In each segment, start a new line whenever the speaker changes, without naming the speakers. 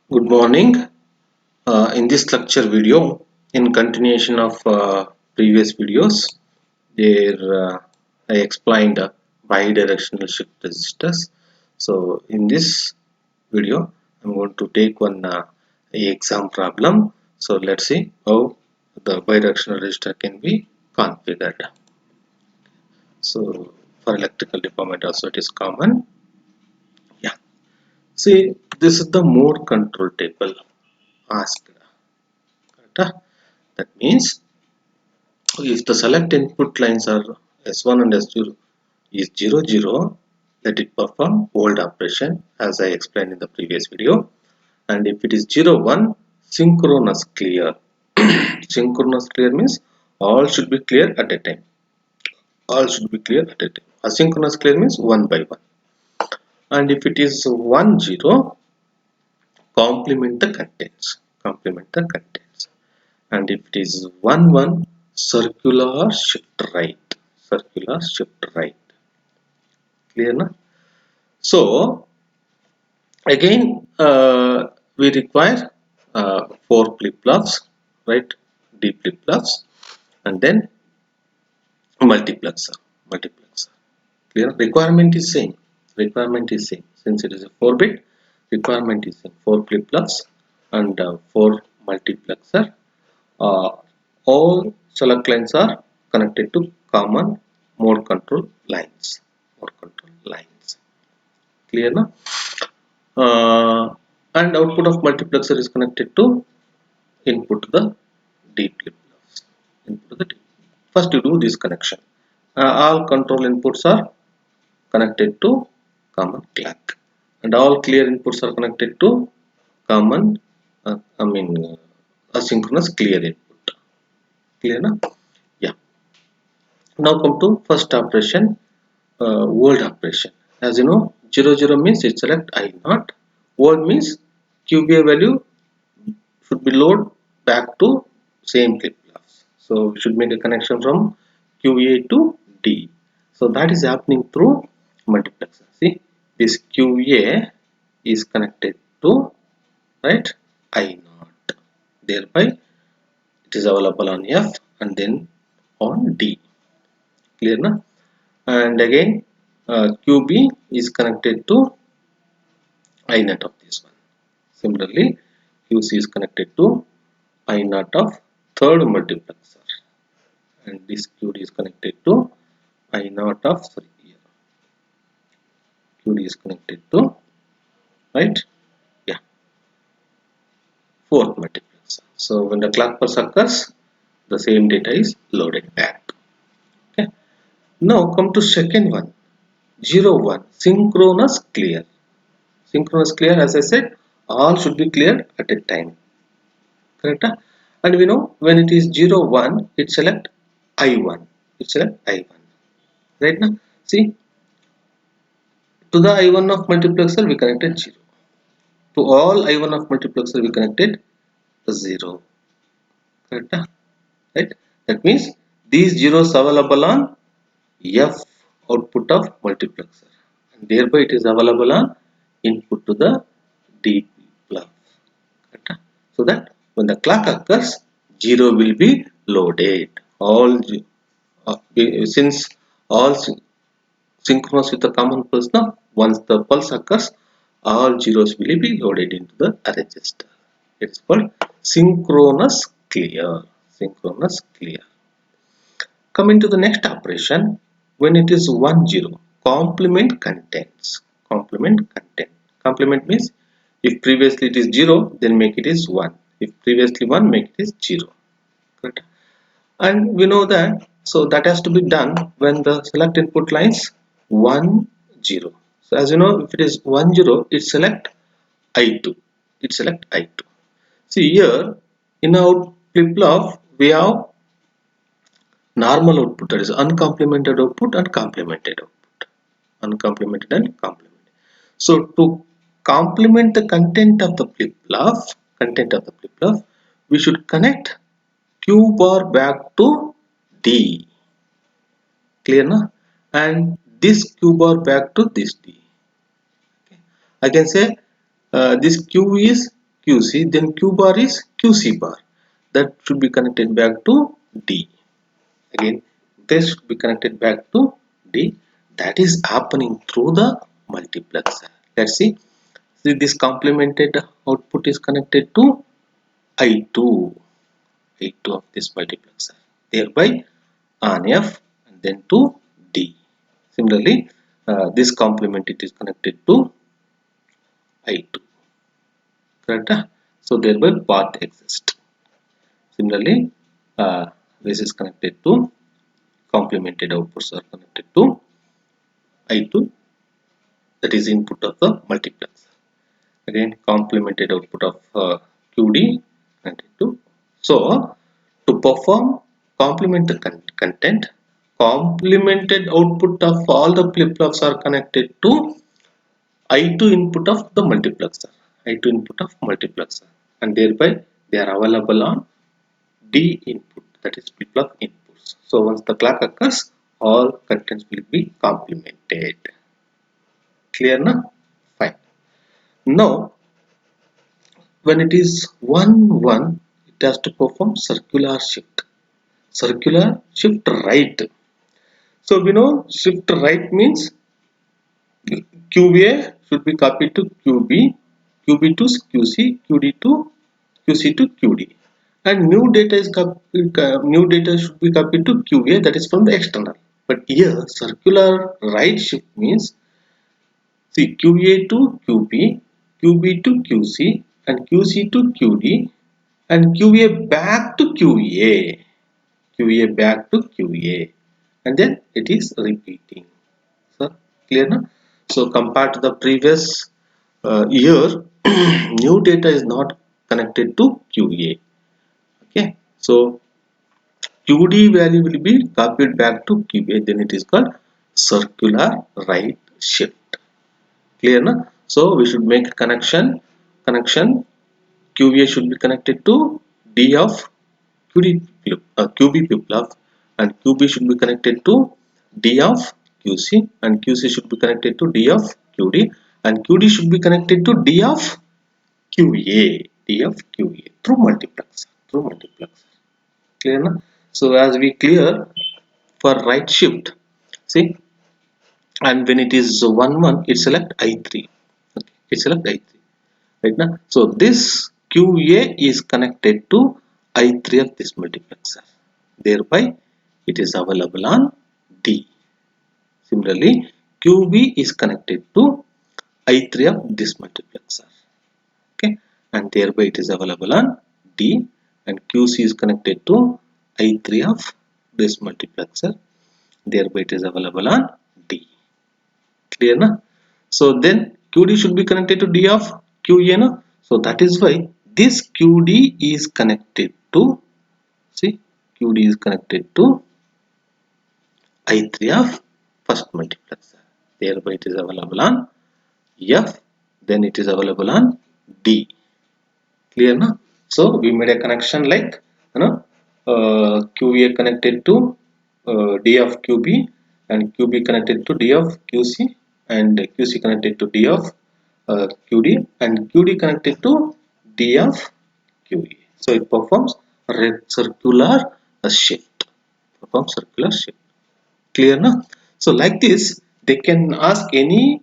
Good morning. In this lecture video, in continuation of previous videos, there I explained bidirectional shift resistors. So in this video, I'm going to take one exam problem. So let's see how the bidirectional resistor can be configured. So for electrical department also it is common. Yeah. See, this is the mode control table asked. Correct? That means if the select input lines are S1 and S0 is 0 0, let it perform hold operation as I explained in the previous video. And if it is 0 1, synchronous clear. Synchronous clear means all should be clear at a time. All should be clear at a time. Asynchronous clear means one by one. And if it is 1 0, complement the contents. Complement the contents. And if it is 1 1, circular shift right. Circular shift right. Clear na? So again we require four flip-flops, right? D flip-flops, and then multiplexer. Clear? Requirement is same. Requirement is same. Since it is a 4-bit, requirement is same. Four flip-flops and four multiplexer. uh, all select lines are connected to common mode control lines. Mode control lines. Clear na? And output of multiplexer is connected to input to the D flip-flops. Input to the D. First you do this connection. All control inputs are connected to common clock, and all clear inputs are connected to common asynchronous clear input. Clear na? Yeah. Now come to first operation, world operation. As you know, 0 0 means it select I naught. World means QBA value should be load back to same flip-flops. So we should make a connection from QA to D. So that is happening through multiplexer. See, this QA is connected to, right, I naught. Thereby it is available on F and then on D. Clear na? And again QB is connected to I naught of this one. Similarly, QC is connected to I naught of third multiplexer, and this QD is connected to I naught of, sorry, here QD is connected to, right, yeah, fourth multiplexer. So when the clock pulse occurs, the same data is loaded back. Okay. Now come to second one, 0 1, synchronous clear. Synchronous clear, as I said, all should be cleared at a time. Correct? And we know when it is 0 1, it select I1. It select I1. Right now, see, to the I1 of multiplexer we connected 0. To all I1 of multiplexer we connected 0. Correct? Right? That means these zeros available on F output of multiplexer, and thereby it is available on input to the D flip. So that when the clock occurs, 0 will be loaded. All since all synchronous with the common pulse, now once the pulse occurs, all zeros will be loaded into the register. It's called synchronous clear. Synchronous clear. Coming to the next operation, when it is 1 0, complement contents. Complement content. Complement means if previously it is 0, then make it is 1. If previously 1, make it is 0. Correct? And we know that, so that has to be done when the select input lines 1 0. So as you know, if it is 1 0, it select I2. It select I2. See here in our flip-flop we have normal output, that is uncomplemented output and complemented output. Uncomplemented and complemented. So to complement the content of the flip-flop, we should connect Q bar back to D. Clear na? And this Q bar back to this D. Okay. I can say this Q is QC, then Q bar is QC bar. That should be connected back to D. Again, this should be connected back to D. That is happening through the multiplexer. Let's see. See, this complemented output is connected to I2, I2 of this multiplexer. Thereby on F and then to D. Similarly, this complement it is connected to I2. Correct? So thereby path exists. Similarly, this is connected to complemented outputs are connected to I2, that is input of the multiplexer. Again, complemented output of QD connected to. So to perform complemented content, complemented output of all the flip-flops are connected to I2 input of the multiplexer. I2 input of multiplexer, and thereby they are available on D input, that is flip-flop inputs. So once the clock occurs, all contents will be complemented. Clear now? Fine. Now, when it is 1 1, it has to perform circular shift. Circular shift right. So we know shift right means QA should be copied to QB, QB to QC, QD to QC to QD, and new data should be copied to QA, that is from the external. But here circular right shift means, see, QA to QB, QB to QC, and QC to QD, and QA back to QA, QA back to QA, and then it is repeating. So clear now? So compared to the previous year, new data is not connected to QA. Okay, so QD value will be copied back to QA. Then it is called circular right shift. Clear now? So we should make a connection. QA should be connected to D of QB flip-flop, and QB should be connected to D of QC, and QC should be connected to D of QD, and QD should be connected to D of QA, D of QA through multiplexer, Clear now? So as we clear for right shift, see, and when it is 1 1, it select I3. Okay, it select I3. Right now, so this QA is connected to I3 of this multiplexer, thereby it is available on D. Similarly, QB is connected to I3 of this multiplexer, okay, and thereby it is available on D, and QC is connected to I3 of this multiplexer, thereby it is available on D. Clear na? So then QD should be connected to D of QA na? So that is why this QD is connected to, see, QD is connected to I3 of first multiplexer, thereby it is available on F, then it is available on D. Clear na? So we made a connection like, you know, QA connected to D of QB, and QB connected to D of QC, and QC connected to D of QD, and QD connected to D of QE. So it performs circular shift. Performs circular shift. Clear now? So like this, they can ask any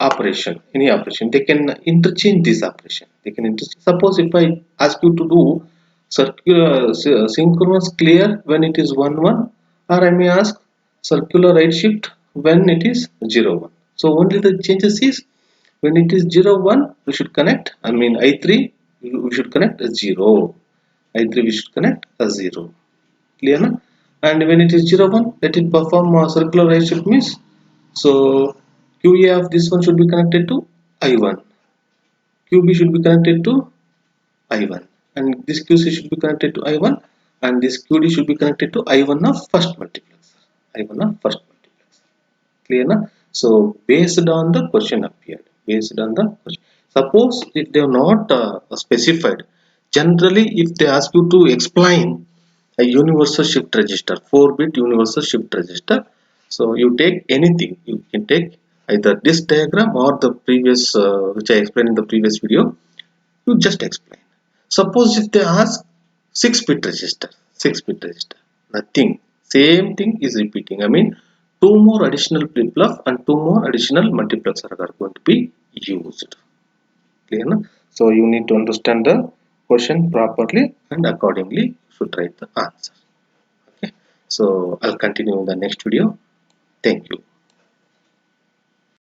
operation. They can interchange this operation. They can suppose if I ask you to do circular synchronous clear when it is 1 1, or I may ask circular right shift when it is 0 1. So only the changes is when it is 0 1, we should connect, I mean I3 we should connect a 0, I3 we should connect a 0. Clear na? And when it is 0 1, let it perform circular right shift means, so QA of this one should be connected to I1, QB should be connected to I1, and this QC should be connected to I1, and this QD should be connected to I1 of first multiplexer, I1 of first multiplexer. Clear na? So based on the question appeared, based on the question. Suppose if they are not specified, generally if they ask you to explain a universal shift register, 4-bit universal shift register, so you take anything, you can take either this diagram or the previous which I explained in the previous video, You just explain. Suppose if they ask 6-bit register, 6-bit register, nothing, same thing is repeating. I mean, two more additional flip-flop and two more additional multiplexer are going to be used. Clear, no? So you need to understand the question properly and accordingly you should write the answer. Okay, so I'll continue in the next video. Thank you.